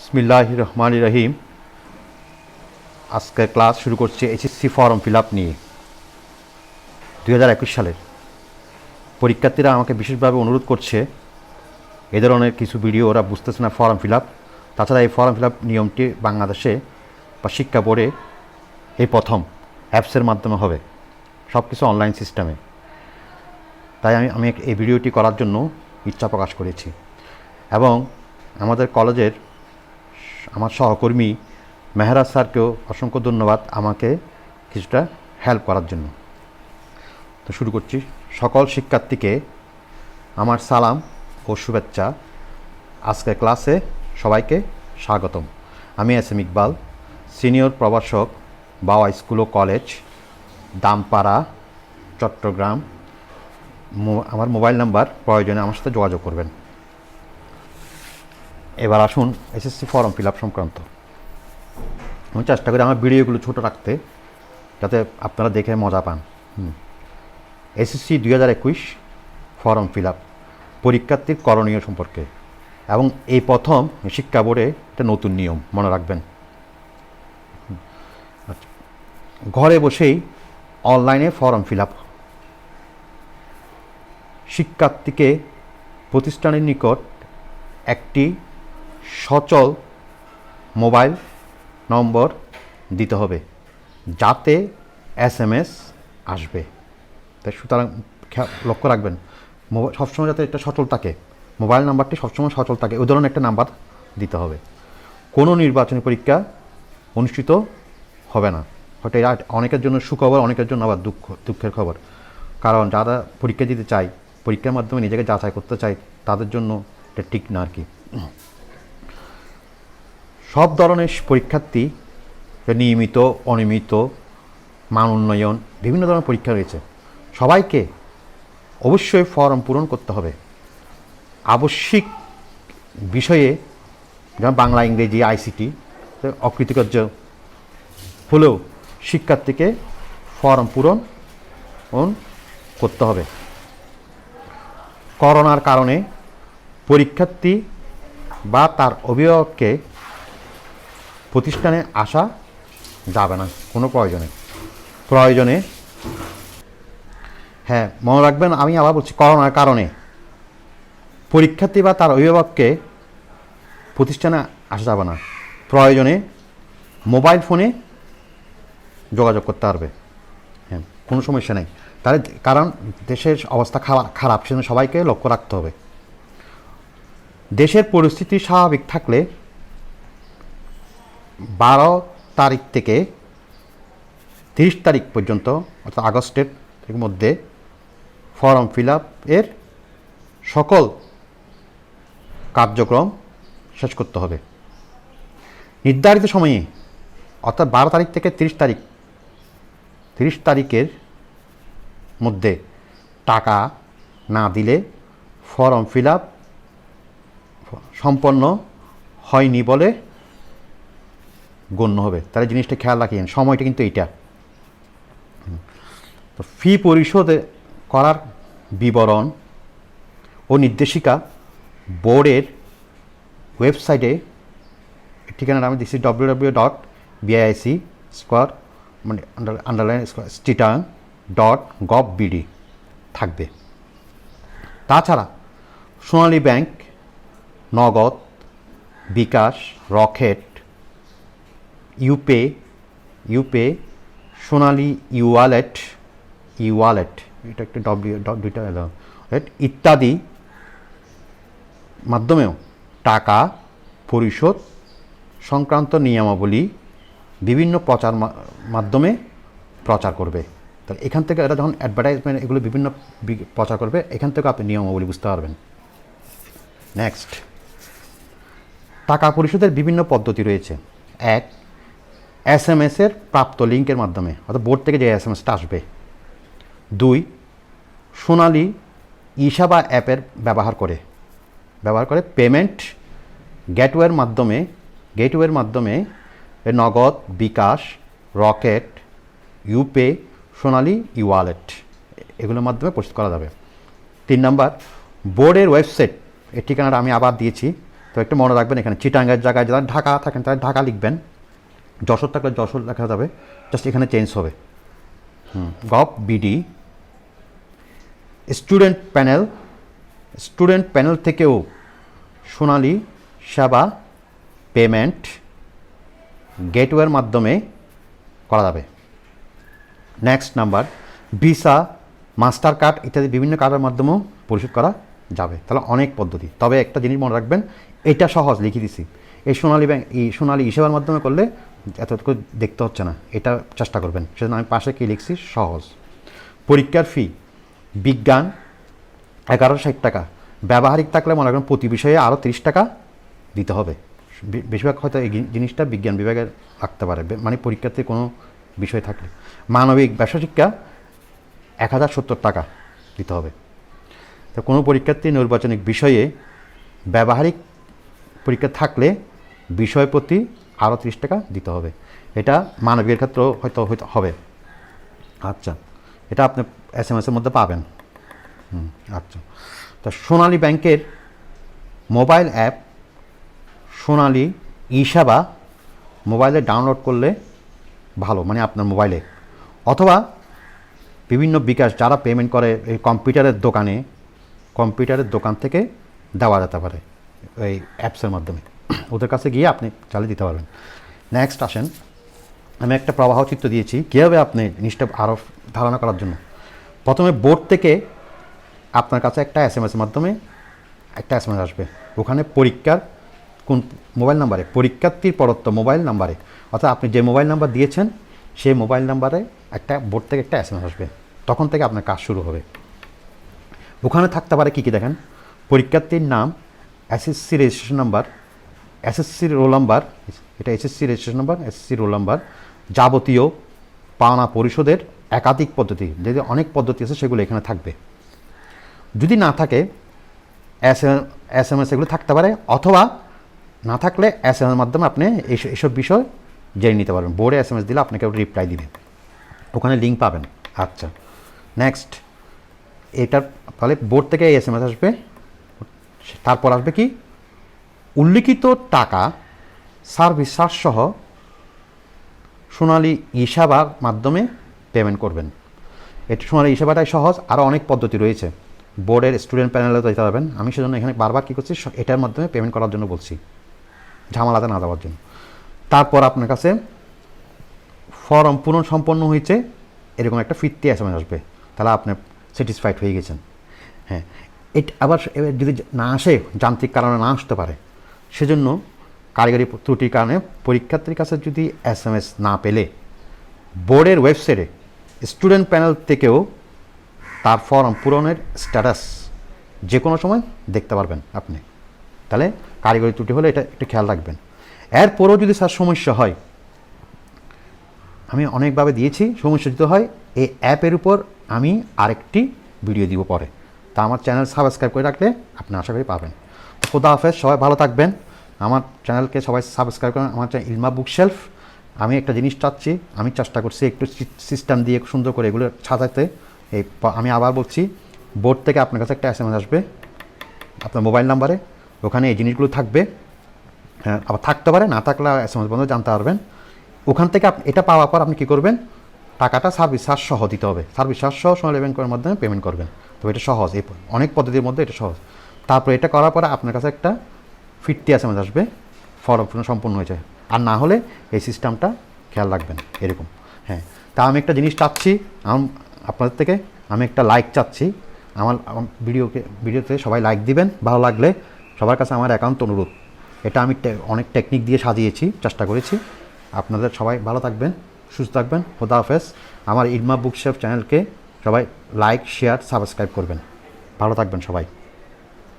বিসমিল্লাহির রহমানির রহিম। আজকে ক্লাস শুরু করছি এইচএসসি ফর্ম ফিল আপ নিয়ে। 2021 সালের পরীক্ষার্থীরা আমাকে বিশেষভাবে অনুরোধ করছে, এ ধরনের কিছু ভিডিও ওরা বুঝতেছে না ফর্ম ফিল আপ। তাছাড়া এই ফর্ম ফিল আপ নিয়মটি বাংলাদেশে বা শিক্ষা বোর্ডে এই প্রথম অ্যাপসের মাধ্যমে হবে, সব কিছু অনলাইন সিস্টেমে। তাই আমি এই ভিডিওটি করার জন্য ইচ্ছা প্রকাশ করেছি। এবং আমাদের কলেজের আমার সহকর্মী মেহরাজ স্যারকেও অসংখ্য ধন্যবাদ আমাকে কিছুটা হেল্প করার জন্য। তো শুরু করছি। সকল শিক্ষার্থীকে আমার সালাম ও শুভেচ্ছা। আজকের ক্লাসে সবাইকে স্বাগতম। আমি এস এম ইকবাল, সিনিয়র প্রভাষক, বাওয়া স্কুল ও কলেজ, দামপাড়া, চট্টগ্রাম। আমার মোবাইল নাম্বার, প্রয়োজনে আমার সাথে যোগাযোগ করবেন। এবার আসুন এসএসসি ফর্ম ফিল আপ সংক্রান্ত। আমি চেষ্টা করি আমার ভিডিওগুলো ছোটো রাখতে, যাতে আপনারা দেখে মজা পান। এসএসসি 2021 ফর্ম ফিল আপ পরীক্ষার্থীর করণীয় সম্পর্কে, এবং এই প্রথম শিক্ষা বোর্ডে একটা নতুন নিয়ম মনে রাখবেন। ঘরে বসেই অনলাইনে ফর্ম ফিল আপ। শিক্ষার্থীকে প্রতিষ্ঠানের নিকট একটি সচল মোবাইল নম্বর দিতে হবে, যাতে SMS আসবে। তাই সুতরাং লক্ষ্য রাখবেন, সবসময় যাতে এটা সচল থাকে, মোবাইল নাম্বারটি সবসময় সচল থাকে, ওই ধরনের একটা নাম্বার দিতে হবে। কোনো নির্বাচনী পরীক্ষা অনুষ্ঠিত হবে না। হয়তো এটা অনেকের জন্য সুখবর, অনেকের জন্য আবার দুঃখের খবর। কারণ যারা পরীক্ষা দিতে চায়, পরীক্ষার মাধ্যমে নিজেকে যাচাই করতে চায়, তাদের জন্য এটা ঠিক না আর কি। সব ধরনের পরীক্ষার্থী, নিয়মিত, অনিয়মিত, মান উন্নয়ন, বিভিন্ন ধরনের পরীক্ষা রয়েছে, সবাইকে অবশ্যই ফর্ম পূরণ করতে হবে। আবশ্যিক বিষয়ে যেমন বাংলা, ইংরেজি, ICT অকৃতকার্য হলেও শিক্ষার্থীকে ফর্ম পূরণ করতে হবে। করোনার কারণে পরীক্ষার্থী বা তার অভিভাবককে প্রতিষ্ঠানে আসা যাবে না কোনো প্রয়োজনে। হ্যাঁ, মনে রাখবেন, আমি আবার বলছি, করোনার কারণে পরীক্ষার্থী বা তার অভিভাবককে প্রতিষ্ঠানে আসা যাবে না। প্রয়োজনে মোবাইল ফোনে যোগাযোগ করতে পারবে। হ্যাঁ, কোনো সমস্যা নেই। তাহলে কারণ দেশের অবস্থা খারাপ, সেজন্য সবাইকে লক্ষ্য রাখতে হবে। দেশের পরিস্থিতি স্বাভাবিক থাকলে 12 তারিখ থেকে 30 তারিখ পর্যন্ত, অর্থাৎ আগস্টের মধ্যে ফর্ম ফিল আপের সকল কার্যক্রম শেষ করতে হবে। নির্ধারিত সময়ে, অর্থাৎ 12 তারিখ থেকে 30 তারিখের মধ্যে টাকা না দিলে ফর্ম ফিল আপ সম্পন্ন হয়নি বলে গণ্য হবে। তাহলে জিনিসটা খেয়াল রাখেন, সময়টা কিন্তু এইটা। তো ফি পরিশোধ করার বিবরণ ও নির্দেশিকা বোর্ডের ওয়েবসাইটে, ঠিকানাটা আমি দিচ্ছি www.bic_chittagong.gov.bd থাকবে। তাছাড়া সোনালী ব্যাংক, নগদ, বিকাশ, রকেট, ইউপে, সোনালী ওয়ালেট, এটা একটা দুইটা ইত্যাদি মাধ্যমেও টাকা পরিশোধ সংক্রান্ত নিয়মাবলী বিভিন্ন প্রচার মাধ্যমে প্রচার করবে। তাহলে এখান থেকে এটা যখন অ্যাডভার্টাইজমেন্ট এগুলো বিভিন্ন প্রচার করবে, এখান থেকে আপনি নিয়মাবলী বুঝতে পারবেন। নেক্সট, টাকা পরিশোধের বিভিন্ন পদ্ধতি রয়েছে। 1, SMS-এর প্রাপ্ত লিঙ্কের মাধ্যমে, অর্থাৎ বোর্ড থেকে যে SMS-টা আসবে। 2, সোনালী ইসাবা অ্যাপের ব্যবহার করে পেমেন্ট গেটওয়ের মাধ্যমে নগদ, বিকাশ, রকেট, ইউপে, সোনালী ওয়ালেট এগুলোর মাধ্যমে পরিশোধ করা যাবে। 3 নম্বর, বোর্ডের ওয়েবসাইট, এর ঠিকানাটা আমি আবার দিয়েছি তো একটু মনে রাখবেন, এখানে চিটাঙ্গের জায়গায় যারা ঢাকা থাকেন তারা ঢাকা লিখবেন, যশোর থাকলে যশোর লেখা যাবে, জাস্ট এখানে চেঞ্জ হবে। গভ বিডি স্টুডেন্ট প্যানেল থেকেও সোনালী সেবা পেমেন্ট গেটওয়ের মাধ্যমে করা যাবে। Next number, visa, master card ইত্যাদি বিভিন্ন কার্ডের মাধ্যমেও পরিশোধ করা যাবে। তাহলে অনেক পদ্ধতি, তবে একটা জিনিস মনে রাখবেন, এটা সহজ লিখে দিছি। এই সোনালী সেবার মাধ্যমে করলে এতটুকু দেখতে হচ্ছে না, এটা চেষ্টা করবেন। সেজন্য আমি পাশে কী লিখছি, সহজ। পরীক্ষার ফি, বিজ্ঞান 1160 টাকা, ব্যবহারিক থাকলে মনে রাখবেন প্রতি বিষয়ে আরও 30 টাকা দিতে হবে। বেশিরভাগ হয়তো এই জিনিসটা বিজ্ঞান বিভাগে রাখতে পারে, মানে পরীক্ষাতে কোনো বিষয় থাকলে। মানবিক ব্যবসা শিক্ষা 1070 টাকা দিতে হবে। তো কোনো পরীক্ষার্থী নির্বাচনিক বিষয়ে ব্যবহারিক পরীক্ষা থাকলে বিষয় প্রতি আরও 30 টাকা দিতে হবে। এটা মানবিকের ক্ষেত্রেও হয়তো হবে। আচ্ছা, এটা আপনি SMS-এর মধ্যে পাবেন। আচ্ছা, তো সোনালী ব্যাংকের মোবাইল অ্যাপ সোনালী ই-সেবা মোবাইলে ডাউনলোড করলে ভালো, মানে আপনার মোবাইলে, অথবা বিভিন্ন বিকাশ যারা পেমেন্ট করে এই কম্পিউটারের দোকান থেকে দেওয়া যেতে পারে এই অ্যাপসের মাধ্যমে, ওদের কাছে গিয়ে আপনি চালিয়ে দিতে পারবেন। নেক্সট আসেন, আমি একটা প্রবাহ চিত্র দিয়েছি কীভাবে আপনি জিনিসটা আরও ধারণা করার জন্য। প্রথমে বোর্ড থেকে আপনার কাছে একটা SMS-এর মাধ্যমে একটা SMS আসবে, ওখানে পরীক্ষার কোন মোবাইল নাম্বারে, পরীক্ষার্থীর প্রদত্ত মোবাইল নাম্বারে, অর্থাৎ আপনি যে মোবাইল নাম্বার দিয়েছেন সেই মোবাইল নাম্বারে একটা বোর্ড থেকে একটা SMS আসবে, তখন থেকে আপনার কাজ শুরু হবে। ওখানে থাকতে পারে কী কী দেখেন, পরীক্ষার্থীর নাম, SSC registration number, SSC roll number, এটা SSC registration number, SSC roll number, যাবতীয় পাওনা পরিশোধের একাধিক পদ্ধতি, যদি অনেক পদ্ধতি আছে সেগুলো এখানে থাকবে। যদি না থাকে SMS এগুলো থাকতে পারে, অথবা না থাকলে SMS-এর মাধ্যমে আপনি এইসব বিষয় জেনে নিতে পারবেন। বোর্ডে SMS দিলে আপনাকে রিপ্লাই দিবে, ওখানে লিঙ্ক পাবেন। আচ্ছা, নেক্সট, এটার তাহলে বোর্ড থেকে SMS আসবে, তারপর আসবে কি, উল্লিখিত টাকা সার্ভিস চার্জ সহ সোনালী ই-সেবার মাধ্যমে পেমেন্ট করবেন। এটা সোনালী ই-সেবাটাই সহজ, আরও অনেক পদ্ধতি রয়েছে। বোর্ডের স্টুডেন্ট প্যানেলে দিতে পারবেন। আমি সেজন্য এখানে বারবার কী করছি, এটার মাধ্যমে পেমেন্ট করার জন্য বলছি, ঝামেলাতে না যাওয়ার জন্য। তারপর আপনার কাছে ফর্ম পূরণ সম্পন্ন হয়েছে এরকম একটা ফিরতি SMS আসবে, তাহলে আপনি স্যাটিসফাইড হয়ে গেছেন। হ্যাঁ, এটা আবার যদি না আসে, যান্ত্রিক কারণে না আসতে পারে, সেজন্য কারিগরি ত্রুটির কারণে পরীক্ষার্থীর কাছে যদি SMS না পেলে বোর্ডের ওয়েবসাইটে স্টুডেন্ট প্যানেল থেকেও তার ফর্ম পূরণের স্ট্যাটাস যে কোনো সময় দেখতে পারবেন আপনি। তাহলে কারিগরি ত্রুটি হলে এটা একটু খেয়াল রাখবেন। এরপরও যদি স্যার সমস্যা হয়, আমি অনেকভাবে দিয়েছি, সমস্যা যদি হয় এই অ্যাপের উপর আমি আরেকটি ভিডিও দিব পরে, তা আমার চ্যানেল সাবস্ক্রাইব করে রাখলে আপনি আশা করি পাবেন। খোদা হাফেজ, সবাই ভালো থাকবেন। আমার চ্যানেলকে সবাই সাবস্ক্রাইব করেন, আমার চ্যানেল ইলমা বুকশেলফ। আমি একটা জিনিস চাচ্ছি, আমি চেষ্টা করছি একটু সিস্টেম দিয়ে সুন্দর করে এগুলো সাজাতে। আমি আবার বলছি, বোর্ড থেকে আপনার কাছে একটা SMS আসবে আপনার মোবাইল নাম্বারে, ওখানে এই জিনিসগুলো থাকবে। হ্যাঁ, আবার থাকতে পারে, না থাকলে SMS বন্ধ জানতে পারবেন। ওখান থেকে এটা পাওয়ার পর আপনি কী করবেন, টাকাটা সার্ভিস চার্জ সহ দিতে হবে। সার্ভিস চার্জ সহ সোনালী ব্যাংকের মাধ্যমে পেমেন্ট করবেন। তো এটা সহজ, এই অনেক পদ্ধতির মধ্যে এটা সহজ। তারপর এটা করার পরে আপনার কাছে একটা ফিরতি SMS আসবে, ফর্ম সম্পূর্ণ হয়েছে। আর না হলে এই সিস্টেমটা খেয়াল রাখবেন এরকম। হ্যাঁ, তা আমি একটা জিনিস চাচ্ছি আপনাদের থেকে, আমি একটা লাইক চাচ্ছি। আমার ভিডিওতে সবাই লাইক দিবেন। ভালো লাগলে সবার কাছে আমার একান্ত অনুরোধ, এটা আমি অনেক টেকনিক দিয়ে সাজিয়েছি, চেষ্টা করেছি। আপনাদের সবাই ভালো থাকবেন, সুস্থ থাকবেন। খোদা হাফেজ। আমার ইলমা বুকশেলফ চ্যানেলকে সবাই লাইক, শেয়ার, সাবস্ক্রাইব করবেন। ভালো থাকবেন সবাই।